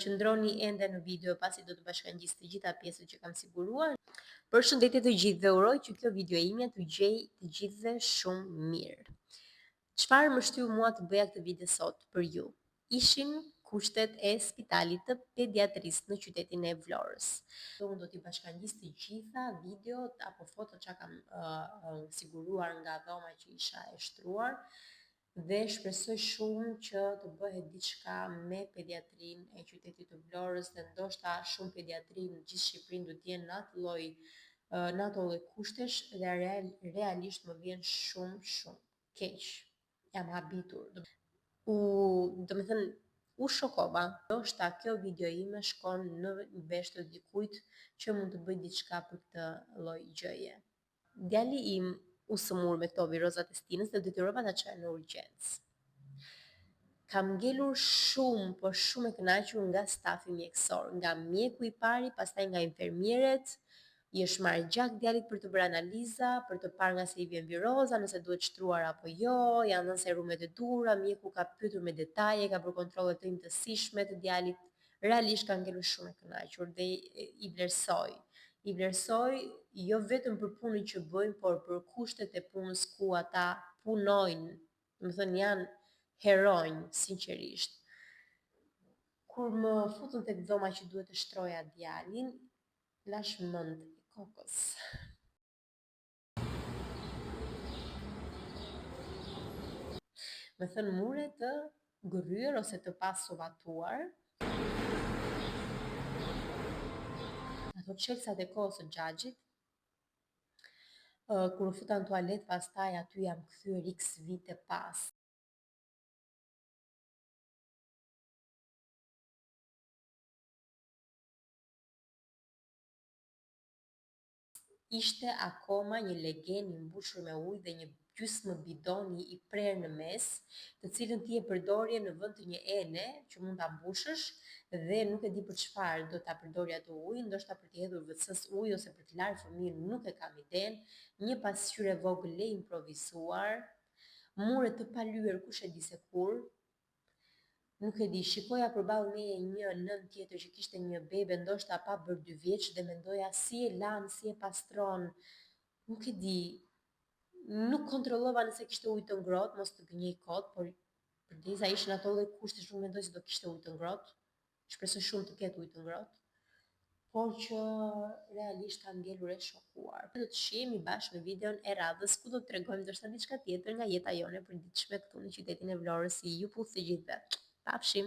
Qëndroni ende në video pasi do të bashkangjis të gjitha pjesët që kam siguruar. Përshëndetje të gjithë dhe uroj që kjo video imja të gjej të gjithëve shumë mirë. Çfarë më shtyu mua të bëja këtë video sot për ju? Ishin kushtet e spitalit të pediatrisë në qytetin e Vlorës. Unë do t'i bashkangjis të gjitha videot apo fotot që kam siguruar nga dhoma që isha e shtruar dhe shpresoj shumë që të bëhet diçka me pediatrin e qytetit të Vlorës dhe ndoshta shumë pediatri në gjithë Shqipërinë do të jenë në ato lloj kushtesh dhe realisht më vjen shumë keq. Jam habitur. U shokova. Ndoshta kjo video ime shkon në vesh të dikujt që mund të bëj diçka për këtë lloj gjëje. Djali im u sëmur me këto viroza të stinës dhe detyrova ta çaj në urgjencë. Kam ngelur shumë e kënaqur nga stafi mjekësor, nga mjeku i pari, pastaj nga infermieret. I është marrë gjak djalit për të bërë analiza, për të parë nga se i vjen viroza, nëse duhet shtruar apo jo, janë dhënë serumet e duhura, mjeku ka pyetur me detaje, ka bërë kontrolle të imtësishme të djalit. Realisht ka ngelur shumë e kënaqur dhe i vlerësoj. I vlerësoj jo vetëm për punën që bëjnë, por për kushtet e punës ku ata punojnë. Janë heronj, sinqerisht. Kur më futën tek dhoma që duhet të shtroja djalin, lash mend e kokës. Me thënë mure të gërryer ose të pasovatuar. Ato çelësat e kohës së xhaxhit. Kur u futa në tualet, pastaj aty jam kthyer x vite pas. Ishte akoma një legen i mbushur me ujë dhe një gjysmë bidoni i prerë në mes, të cilën ti e përdorje në vend të një ene që mund ta mbushësh dhe nuk e di për çfarë do ta përdorja atë ujë, ndoshta për të hedhur vcs ujë ose për të larë fëmijën, nuk e kam iden, një pasqyrë e vogël e improvisuar, mure të palyer kush e di se kur. Nuk e di, shikoja përballë meje një nën tjetër që kishte një bebe ndoshta pa bërë 2 vjeç dhe mendoja si e lan, si e pastron. Nuk e di. Nuk kontrollova nëse kishte ujë të ngrohtë, mos të gënjej kot, por përderisa ishin ato lloj kushtesh, nuk mendoj se do kishte ujë të ngrohtë. Shpresoj shumë të ketë ujë të ngrohtë. Por që realisht ka ngelur e shokuar. Do të shihemi bashkë në videon e radhës ku do të tregojmë ndoshta diçka tjetër nga jeta jone e përditshme këtu në qytetin e Vlorës. Ju puth të gjithëve. Pafshim!